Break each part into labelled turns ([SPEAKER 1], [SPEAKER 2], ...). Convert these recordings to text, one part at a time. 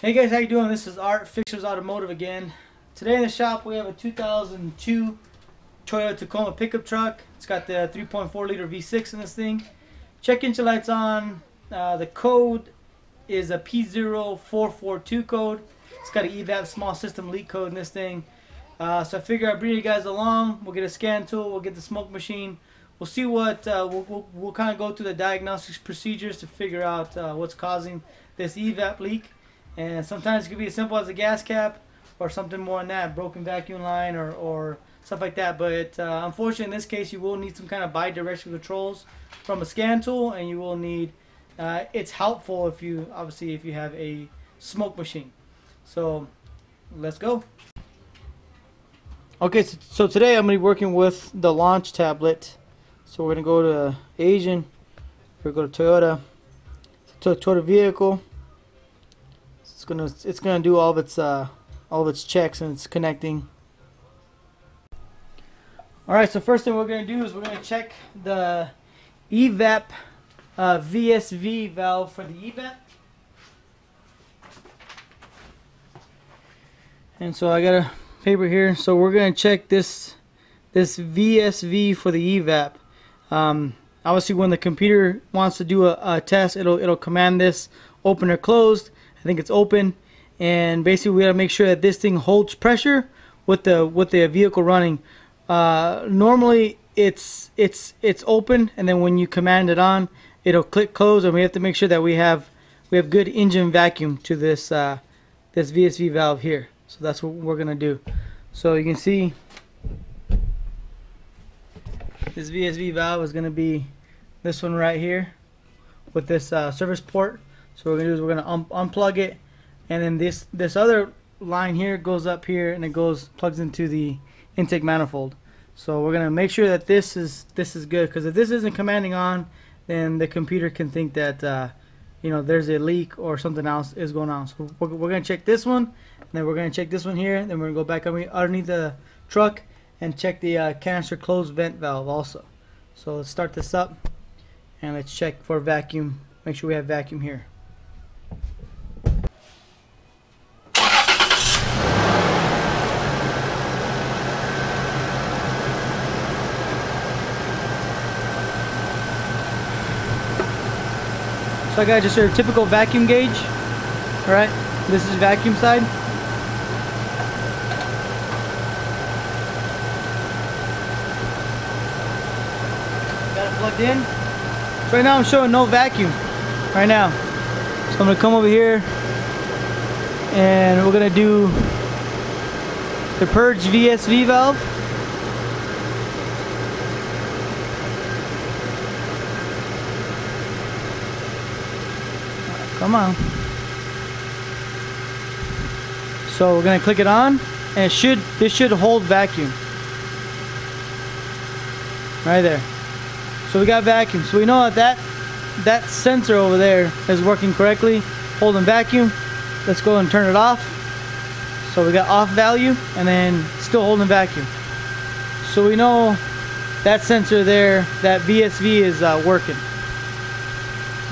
[SPEAKER 1] Hey guys, how you doing? This is Art, Fixers Automotive again. Today in the shop we have a 2002 Toyota Tacoma pickup truck. It's got the 3.4 liter V6 in this thing. Check engine lights on. The code is a P0442 code. It's got an Evap small system leak code in this thing. So I figure I'll bring you guys along. We'll get a scan tool. We'll get the smoke machine. We'll see what we'll kind of go through the diagnostics procedures to figure out what's causing this Evap leak. And sometimes it could be as simple as a gas cap or something more than that, broken vacuum line or stuff like that. But unfortunately in this case you will need some kind of bi-directional controls from a scan tool, and you will need it's helpful if you have a smoke machine. So let's go. Okay, so today I'm going to be working with the launch tablet. So we're going to go to Asian, we're going to go to Toyota vehicle. It's gonna do all of its checks, and it's connecting. Alright, so first thing we're gonna do is we're gonna check the Evap VSV valve for the Evap. And so I got a paper here, so we're gonna check this VSV for the Evap. Obviously when the computer wants to do a test, it'll command this open or closed. I think it's open, and basically we gotta make sure that this thing holds pressure with the vehicle running. Normally it's open, and then when you command it on, it'll click close, and we have to make sure that we have good engine vacuum to this this VSV valve here. So that's what we're gonna do. So you can see this VSV valve is gonna be this one right here with this service port. So what we're gonna do is we're gonna unplug it, and then this other line here goes up here, and it plugs into the intake manifold. So we're gonna make sure that this is good, because if this isn't commanding on, then the computer can think that there's a leak or something else is going on. So we're gonna check this one, and then we're gonna check this one here, and then we're gonna go back underneath the truck and check the canister closed vent valve also. So let's start this up, and let's check for vacuum. Make sure we have vacuum here. So I got just your typical vacuum gauge. Alright, this is vacuum side. Got it plugged in. So right now I'm showing no vacuum right now. So I'm going to come over here, and we're going to do the purge VSV valve. Come on. So we're gonna click it on, and this should hold vacuum right there. So we got vacuum. So we know that sensor over there is working correctly, holding vacuum. Let's go and turn it off. So we got off value, and then still holding vacuum. So we know that sensor there, that VSV is working.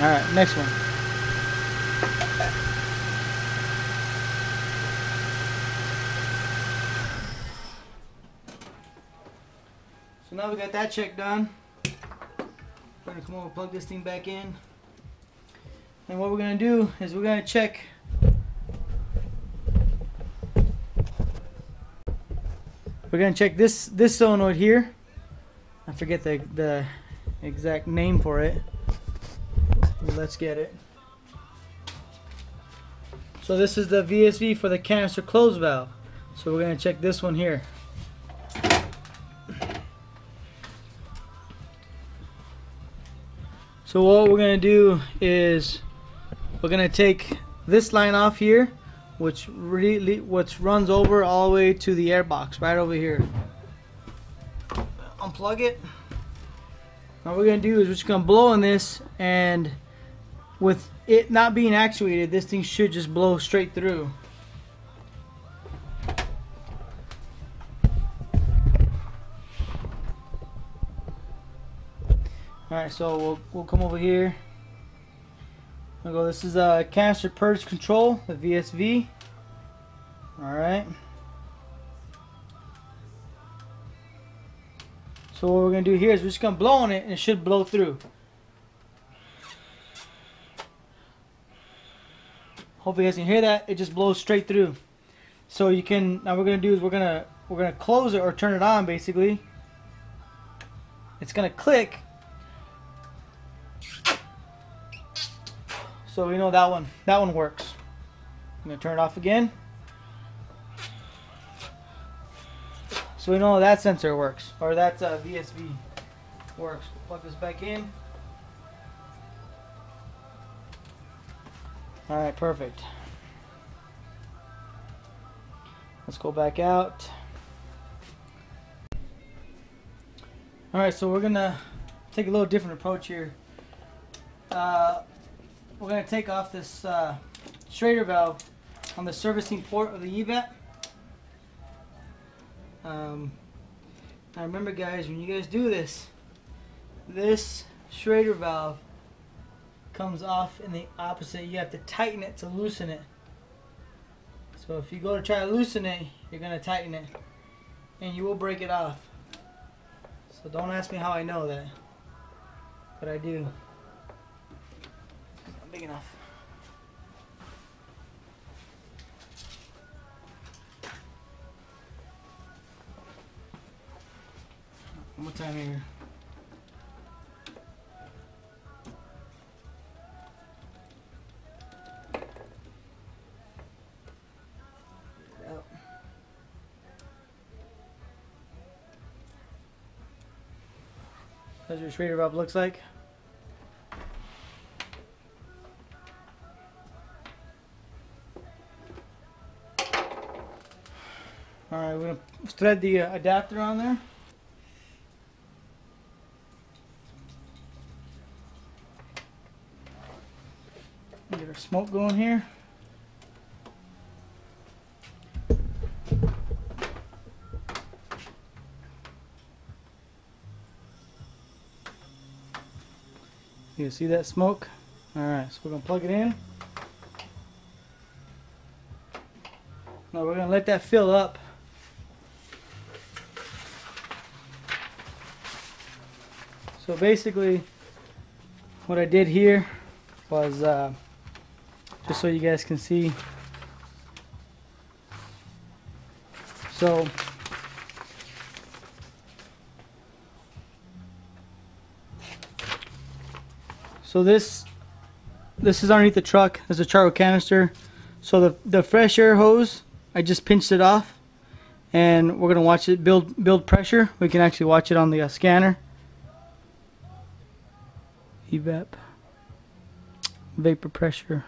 [SPEAKER 1] All right, next one. So now we got that check done. We're gonna come over and plug this thing back in. And what we're gonna do is we're gonna check this solenoid here. I forget the exact name for it. Let's get it. So this is the VSV for the canister close valve. So we're gonna check this one here. So what we're going to do is we're going to take this line off here, which runs over all the way to the air box right over here. Unplug it. What we're going to do is we're just going to blow on this, and with it not being actuated, this thing should just blow straight through. Alright, so we'll come over here, go. This is a canister purge control, the VSV. Alright. So what we're going to do here is we're just going to blow on it and it should blow through. Hopefully you guys can hear that. It just blows straight through. So you can, now what we're going to do is we're going to close it or turn it on basically. It's going to click. So we know that one works. I'm going to turn it off again. So we know that sensor works, or that VSV works. Plug this back in. Alright, perfect. Let's go back out. Alright, so we're going to take a little different approach here. We're going to take off this Schrader valve on the servicing port of the Evap. Now remember guys, when you guys do this, this Schrader valve comes off in the opposite. You have to tighten it to loosen it. So if you go to try to loosen it, you're going to tighten it and you will break it off. So don't ask me how I know that, but I do. It's not big enough. One more time here. Out. That's what your Schrader valve looks like. Alright, we're going to thread the adapter on there. Get our smoke going here. You see that smoke? Alright, so we're going to plug it in. Now we're going to let that fill up. So basically what I did here was just so you guys can see. So this is underneath the truck. There's a charcoal canister. So the fresh air hose, I just pinched it off, and we're gonna watch it build pressure. We can actually watch it on the scanner. Evap, vapor pressure.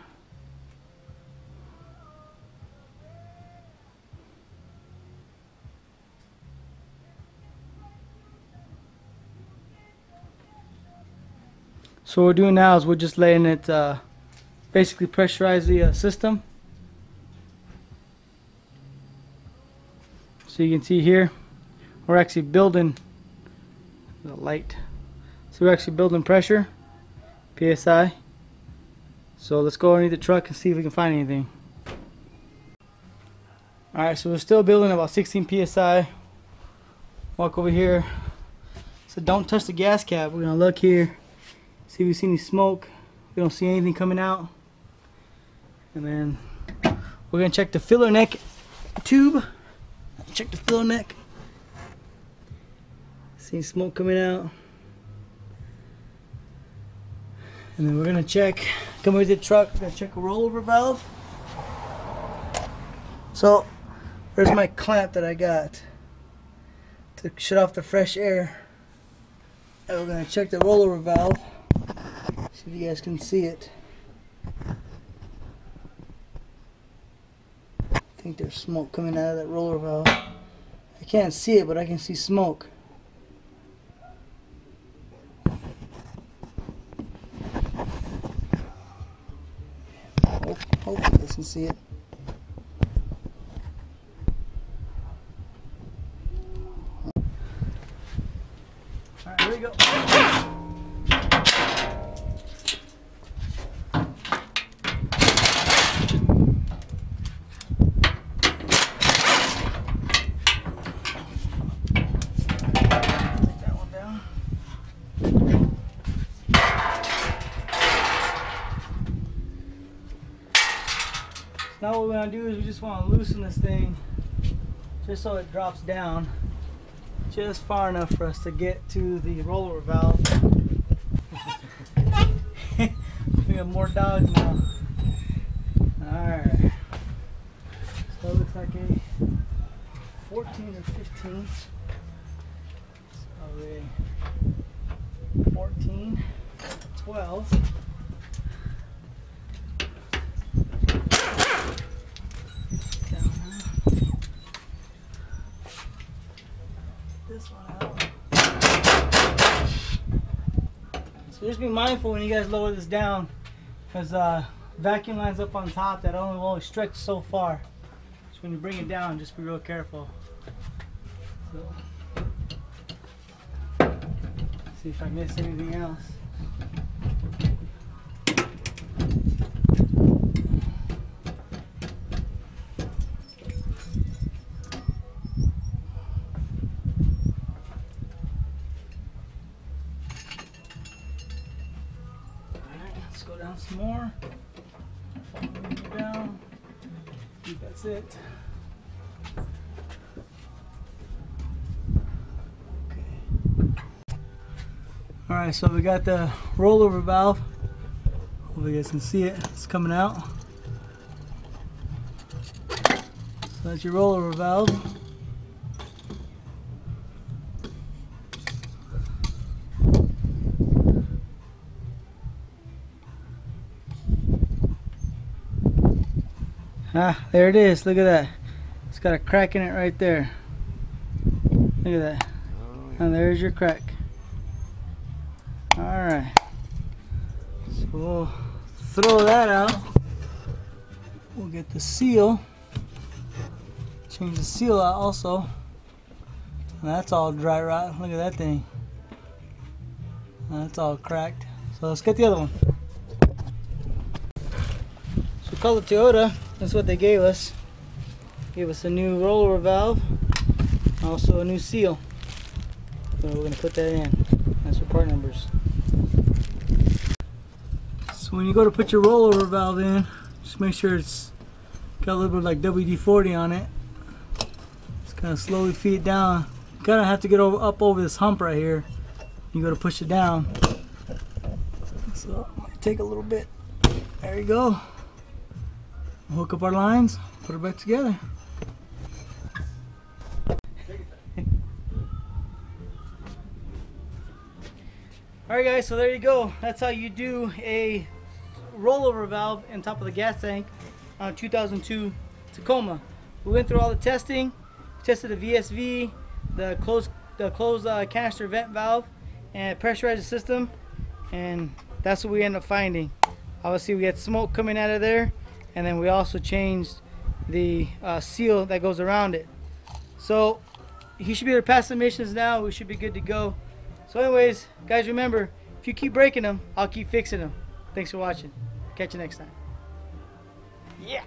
[SPEAKER 1] So what we're doing now is we're just letting it basically pressurize the system. So you can see here, we're actually building the light. So we're actually building pressure, PSI. So let's go underneath the truck and see if we can find anything. Alright, so we're still building about 16 PSI. Walk over here. So don't touch the gas cap. We're gonna look here. See if we see any smoke. We don't see anything coming out. And then we're gonna check the filler neck tube. Check the filler neck. See smoke coming out. And then we're gonna check, come with the truck, we're gonna check a rollover valve. So there's my clamp that I got to shut off the fresh air. And we're gonna check the rollover valve. See if you guys can see it. I think there's smoke coming out of that roller valve. I can't see it, but I can see smoke. Hopefully you guys can see it. Alright, here we go. Now what we're going to do is we just want to loosen this thing just so it drops down just far enough for us to get to the rollover valve. We have more dogs now. Alright. So it looks like a 14 or 15. So a 14, 12. This one out. So just be mindful when you guys lower this down, because vacuum lines up on top that only will stretch so far. So when you bring it down, just be real careful. So, see if I miss anything else. Go down some more. Follow down. I think that's it. Okay. Alright, so we got the rollover valve. Hopefully you guys can see it. It's coming out. So that's your rollover valve. Ah, there it is. Look at that. It's got a crack in it right there. Look at that. And there's your crack. Alright. So we'll throw that out. We'll get the seal. Change the seal out also. And that's all dry rot. Look at that thing. That's all cracked. So let's get the other one. So we call it Toyota. That's what they gave us. Gave us a new rollover valve, also a new seal. So we're going to put that in. That's your part numbers. So when you go to put your rollover valve in, just make sure it's got a little bit like WD-40 on it. Just kind of slowly feed it down. You kind of have to get up over this hump right here. You go to push it down. So I'm going to take a little bit. There you go. Hook up our lines, put it back together. Alright guys, so there you go. That's how you do a rollover valve on top of the gas tank on a 2002 Tacoma. We went through all the testing, tested the VSV, the closed canister vent valve, and pressurized the system, and that's what we ended up finding. Obviously we had smoke coming out of there. And then we also changed the seal that goes around it. So he should be able to pass the missions now. We should be good to go. So anyways, guys, remember, if you keep breaking them, I'll keep fixing them. Thanks for watching. Catch you next time. Yeah.